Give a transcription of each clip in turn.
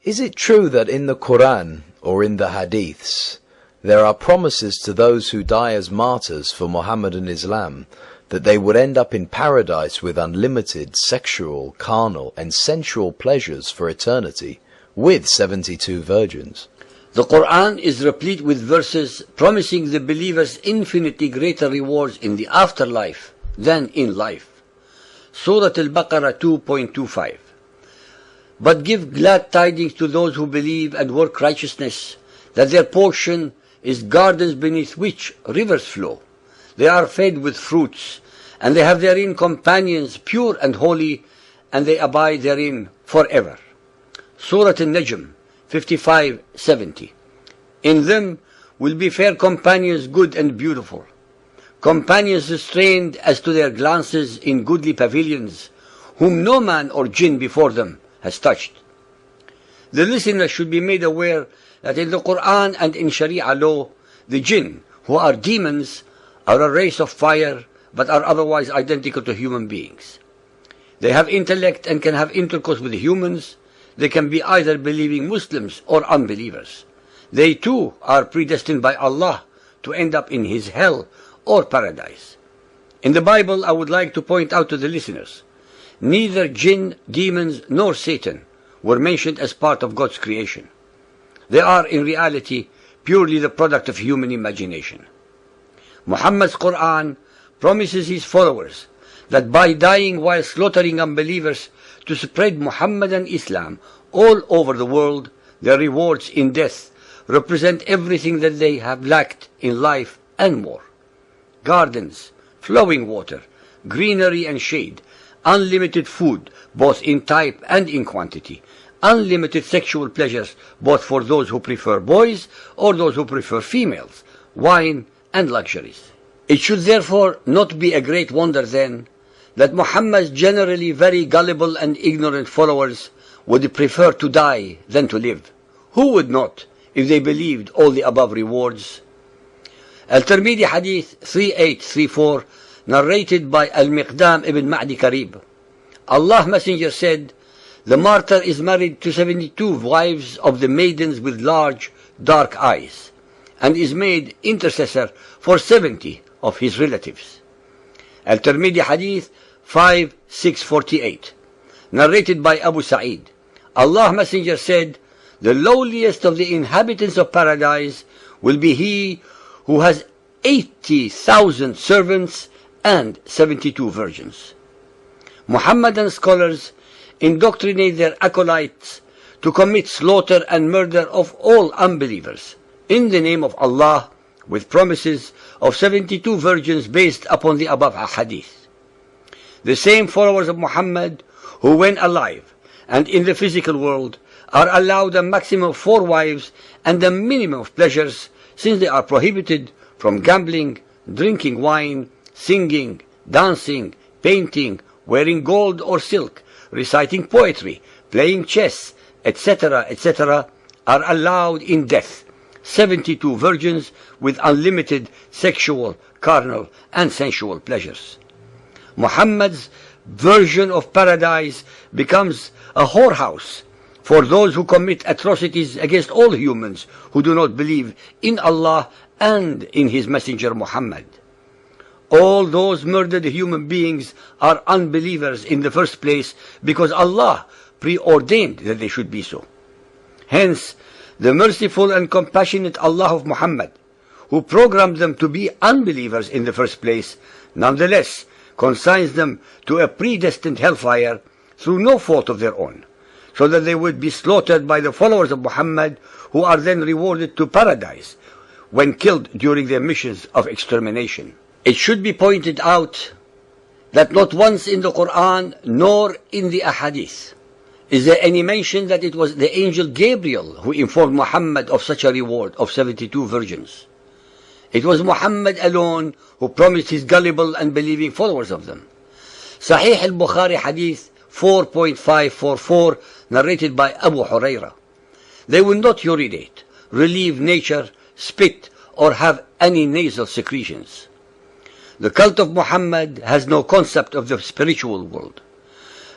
Is it true that in the Quran, or in the Hadiths, there are promises to those who die as martyrs for Mohammedan Islam that they would end up in paradise with unlimited sexual, carnal, and sensual pleasures for eternity, with 72 virgins? The Quran is replete with verses promising the believers infinitely greater rewards in the afterlife than in life. Surah Al-Baqarah 2.25. But give glad tidings to those who believe and work righteousness, that their portion is gardens beneath which rivers flow. They are fed with fruits, and they have therein companions pure and holy, and they abide therein forever. Surah An-Najm 55:70. In them will be fair companions, good and beautiful, companions restrained as to their glances in goodly pavilions, whom no man or jinn before them has touched. The listener should be made aware that in the Quran and in Sharia law, the jinn, who are demons, are a race of fire, but are otherwise identical to human beings. They have intellect and can have intercourse with humans. They can be either believing Muslims or unbelievers. They too are predestined by Allah to end up in His hell or paradise. In the Bible, I would like to point out to the listeners, neither jinn, demons, nor Satan were mentioned as part of God's creation. They are in reality purely the product of human imagination. Muhammad's Quran promises his followers that by dying while slaughtering unbelievers to spread Muhammadan Islam all over the world, their rewards in death represent everything that they have lacked in life and more. Gardens, flowing water, greenery and shade, unlimited food, both in type and in quantity, unlimited sexual pleasures, both for those who prefer boys or those who prefer females, wine and luxuries. It should therefore not be a great wonder then that Muhammad's generally very gullible and ignorant followers would prefer to die than to live. Who would not, if they believed all the above rewards? Al-Tirmidhi Hadith 3834, narrated by Al-Miqdam ibn Ma'di Karib. Allah's Messenger said, the martyr is married to 72 wives of the maidens with large, dark eyes, and is made intercessor for 70 of his relatives. Al-Tirmidhi Hadith 5648, narrated by Abu Sa'id. Allah's Messenger said, the lowliest of the inhabitants of paradise will be he who has 80,000 servants and 72 virgins. Muhammadan scholars indoctrinate their acolytes to commit slaughter and murder of all unbelievers in the name of Allah, with promises of 72 virgins based upon the above hadith. The same followers of Muhammad who, when alive and in the physical world, are allowed a maximum of 4 wives and a minimum of pleasures, since they are prohibited from gambling, drinking wine, singing, dancing, painting, wearing gold or silk, reciting poetry, playing chess, etc., etc., are allowed in death 72 virgins with unlimited sexual, carnal, and sensual pleasures. Muhammad's version of paradise becomes a whorehouse for those who commit atrocities against all humans who do not believe in Allah and in His Messenger Muhammad. All those murdered human beings are unbelievers in the first place because Allah preordained that they should be so. Hence, the merciful and compassionate Allah of Muhammad, who programmed them to be unbelievers in the first place, nonetheless consigns them to a predestined hellfire through no fault of their own, so that they would be slaughtered by the followers of Muhammad, who are then rewarded to paradise when killed during their missions of extermination. It should be pointed out that not once in the Quran nor in the Ahadith is there any mention that it was the angel Gabriel who informed Muhammad of such a reward of 72 virgins. It was Muhammad alone who promised his gullible and believing followers of them. Sahih al-Bukhari Hadith 4.544, narrated by Abu Huraira. They will not urinate, relieve nature, spit, or have any nasal secretions. The cult of Muhammad has no concept of the spiritual world.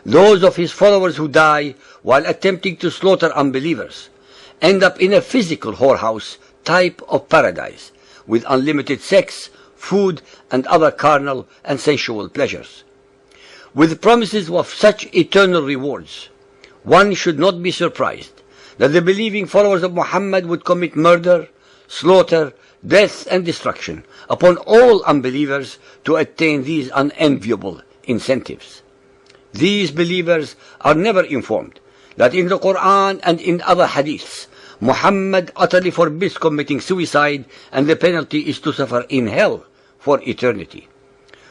Those of his followers who die while attempting to slaughter unbelievers end up in a physical whorehouse type of paradise, with unlimited sex, food, and other carnal and sensual pleasures. With promises of such eternal rewards, one should not be surprised that the believing followers of Muhammad would commit murder, slaughter, death, and destruction upon all unbelievers to attain these unenviable incentives. These believers are never informed that in the Quran and in other hadiths, Muhammad utterly forbids committing suicide, and the penalty is to suffer in hell for eternity.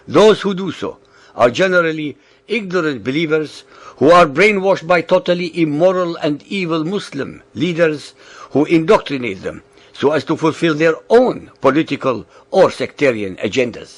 Those who do so are generally ignorant believers who are brainwashed by totally immoral and evil Muslim leaders who indoctrinate them so as to fulfill their own political or sectarian agendas.